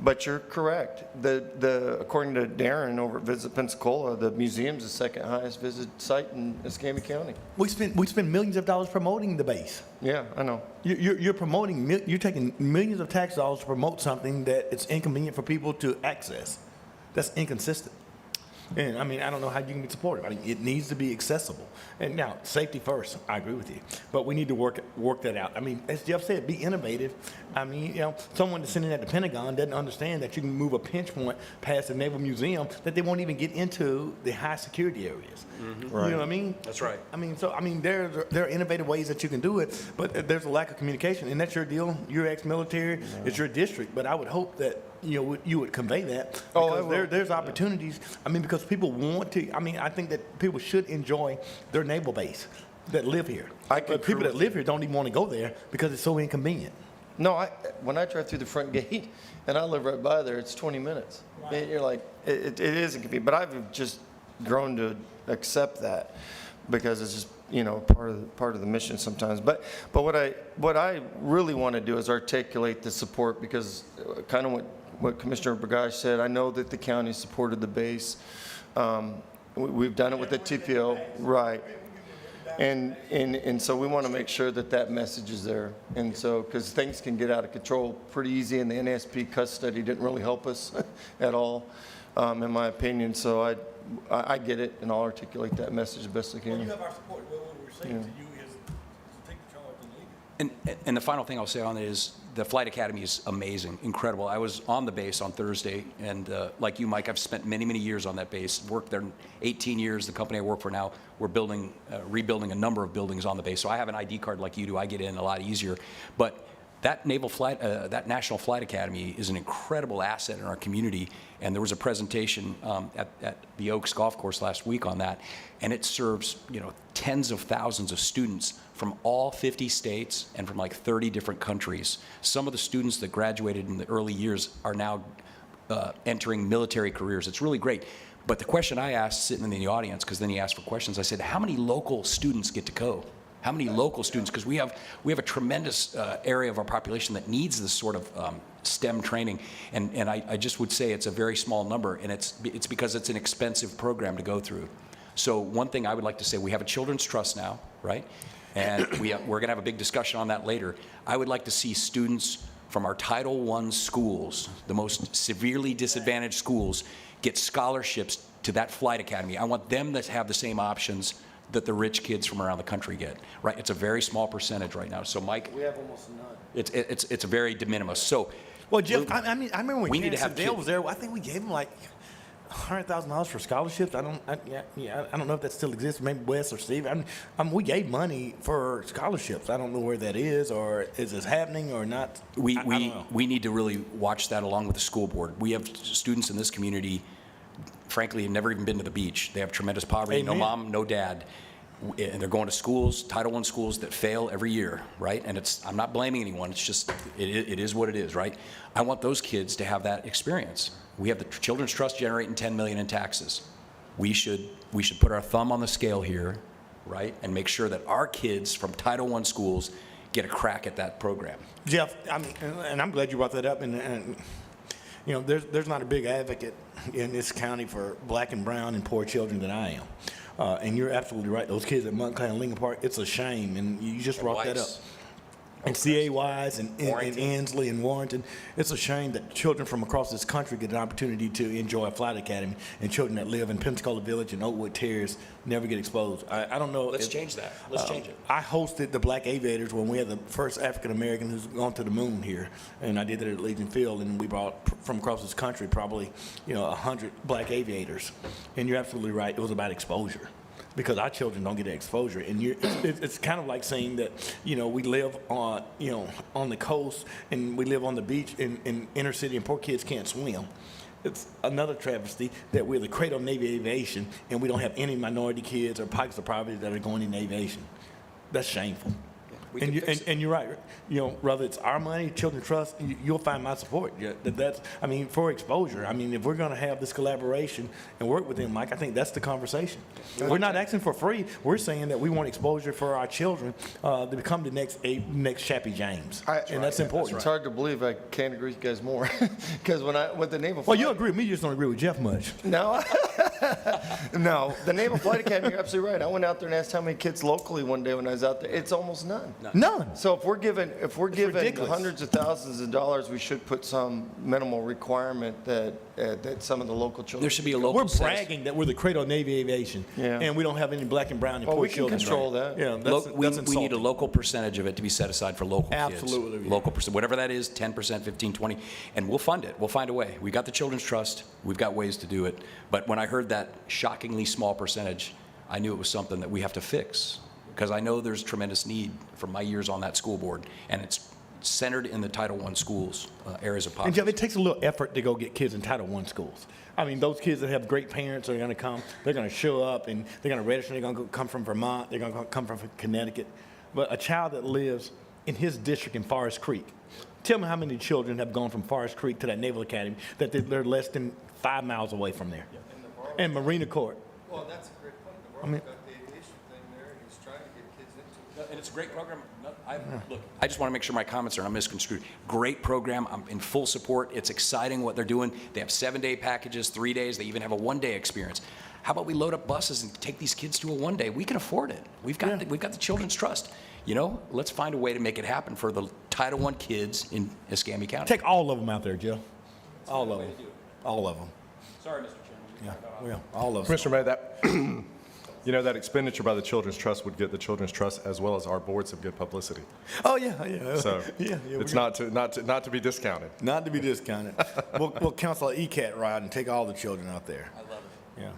But you're correct. According to Darren over at Visit Pensacola, the museum's the second highest visited site in Escambia County. We spend millions of dollars promoting the base. Yeah, I know. You're promoting, you're taking millions of tax dollars to promote something that it's inconvenient for people to access. That's inconsistent. And I mean, I don't know how you can be supportive. I mean, it needs to be accessible. And now, safety first, I agree with you. But we need to work that out. I mean, as Jeff said, be innovative. I mean, someone that's sitting at the Pentagon doesn't understand that you can move a pinch point past the Naval Museum, that they won't even get into the high security areas. Right. You know what I mean? That's right. I mean, there are innovative ways that you can do it, but there's a lack of communication, and that's your deal. You're ex-military. It's your district. But I would hope that you would convey that, because there's opportunities. I mean, because people want to. I mean, I think that people should enjoy their naval base that live here. But people that live here don't even want to go there because it's so inconvenient. No, when I drive through the front gate, and I live right by there, it's 20 minutes. And you're like, it is inconvenient. But I've just grown to accept that, because it's just part of the mission sometimes. But what I really want to do is articulate the support, because kind of what Commissioner Burgage said, I know that the county supported the base. We've done it with the TPO, right? And so we want to make sure that message is there. And so, because things can get out of control pretty easy, and the NASP CUS study didn't really help us at all, in my opinion. So I get it, and I'll articulate that message the best I can. Well, you have our support. What we're saying to you is take the charge and lead it. And the final thing I'll say on it is the Flight Academy is amazing, incredible. I was on the base on Thursday, and like you, Mike, I've spent many, many years on that base, worked there 18 years. The company I work for now, we're rebuilding a number of buildings on the base. So I have an ID card like you do. I get in a lot easier. But that that National Flight Academy is an incredible asset in our community. And there was a presentation at the Oaks Golf Course last week on that, and it serves tens of thousands of students from all 50 states and from like 30 different countries. Some of the students that graduated in the early years are now entering military careers. It's really great. But the question I asked sitting in the audience, because then he asked for questions, I said, how many local students get to go? How many local students? Because we have a tremendous area of our population that needs this sort of STEM training, and I just would say it's a very small number, and it's because it's an expensive program to go through. So one thing I would like to say, we have a children's trust now, right? And we're going to have a big discussion on that later. I would like to see students from our Title I schools, the most severely disadvantaged schools, get scholarships to that flight academy. I want them to have the same options that the rich kids from around the country get, right? It's a very small percentage right now. So, Mike, we have almost none. It's a very de minimis. So, well, Jeff, I remember when we need to have Dale was there. I think we gave him like $100,000 for scholarships. I don't know if that still exists. Maybe Wes or Steve. We gave money for scholarships. I don't know where that is, or is this happening or not. We need to really watch that along with the school board. We have students in this community, frankly, have never even been to the beach. They have tremendous poverty, Amen. no mom, no dad. And they're going to schools, Title I schools that fail every year, right? And I'm not blaming anyone. It's just, it is what it is, right? I want those kids to have that experience. We have the Children's Trust generating $10 million in taxes. We should put our thumb on the scale here, right? And make sure that our kids from Title I schools get a crack at that program. Jeff, I mean, and I'm glad you brought that up, and you know, there's not a big advocate in this county for black and brown and poor children than I am. And you're absolutely right. Those kids at Montclair and Lincoln Park, it's a shame, and you just brought that up. And CAYs and Ansley and Warrenton, it's a shame that children from across this country get an opportunity to enjoy a flight academy, and children that live in Pensacola Village and Oakwood Terrace never get exposed. I don't know. Let's change that. Let's change it. I hosted the Black Aviators when we had the first African American who's gone to the moon here, and I did that at Legion Field, and we brought from across this country probably 100 Black Aviators. And you're absolutely right. It was about exposure, because our children don't get that exposure. And it's kind of like saying that, we live on, on the coast and we live on the beach in inner city and poor kids can't swim. It's another travesty that we're the cradle of Navy aviation and we don't have any minority kids or pockets of poverty that are going into aviation. That's shameful. And you're right. Whether it's our money, Children's Trust, you'll find my support. That's for exposure. If we're going to have this collaboration and work with them, Mike, I think that's the conversation. We're not asking for free. We're saying that we want exposure for our children to become the next Chappie James, and that's important. It's hard to believe I can't agree with you guys more, because with the Naval Well, you agree with me, you just don't agree with Jeff much. No, no. The Naval Flight Academy, you're absolutely right. I went out there and asked how many kids locally one day when I was out there. It's almost none. None. So if we're given ridiculous. hundreds of thousands of dollars, we should put some minimal requirement that some of the local children. There should be a local. We're bragging that we're the cradle of Navy aviation, and we don't have any black and brown and Well, poor we can children. control that. Yeah, that's We need insulting. a local percentage of it to be set aside for local kids. Absolutely. Local percent, whatever that is, 10%, 15, 20, and we'll fund it. We'll find a way. We got the Children's Trust. We've got ways to do it. But when I heard that shockingly small percentage, I knew it was something that we have to fix, because I know there's tremendous need from my years on that school board, and it's centered in the Title I schools, areas of And poverty. Jeff, it takes a little effort to go get kids in Title I schools. Those kids that have great parents are going to come. They're going to show up, and they're going to register. They're going to come from Vermont. They're going to come from Connecticut. But a child that lives in his district in Forest Creek, tell me how many children have gone from Forest Creek to that Naval Academy that they're less than 5 miles away from there. And Marina Court. Well, that's a great point. The Royals got the aviation thing there, and he's trying to get kids into it. And it's a great program. Look, I just want to make sure my comments are not misconstrued. Great program. I'm in full support. It's exciting what they're doing. They have 7-day packages, 3 days. They even have a 1-day experience. How about we load up buses and take these kids to a 1-day? We can afford it. We've got the Children's Trust. Let's find a way to make it happen for the Title I kids in Escambia County. Take all of them out there, Joe. All of them. All of them. Sorry, Mr. Chairman. Yeah, all of them. Commissioner May, that expenditure by the Children's Trust would get the Children's Trust as well as our board some good publicity. Oh, yeah. So yeah, it's not to be discounted. Not to be discounted. We'll cancel an ECAT ride and take all the children out there. I love it. Yeah.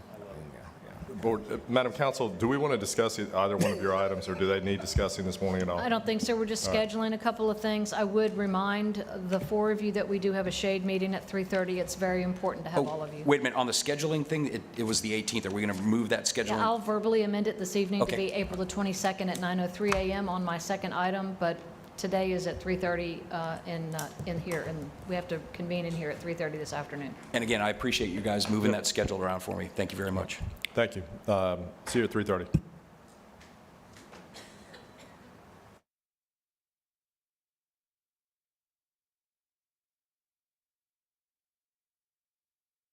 Board, Madam Council, do we want to discuss either one of your items, or do they need discussing this morning at all? I don't think so. We're just scheduling a couple of things. I would remind the 4 of you that we do have a shade meeting at 3:30. It's very important to have all of you. Wait a minute. On the scheduling thing, it was the 18th. Are we going to move that scheduling? Yeah, I'll verbally amend it this evening to Okay. be April the 22nd at 9:03 a.m. on my second item, but today is at 3:30 in here, and we have to convene in here at 3:30 this afternoon. And again, I appreciate you guys moving that schedule around for me. Thank you very much. Thank you. See you at 3:30.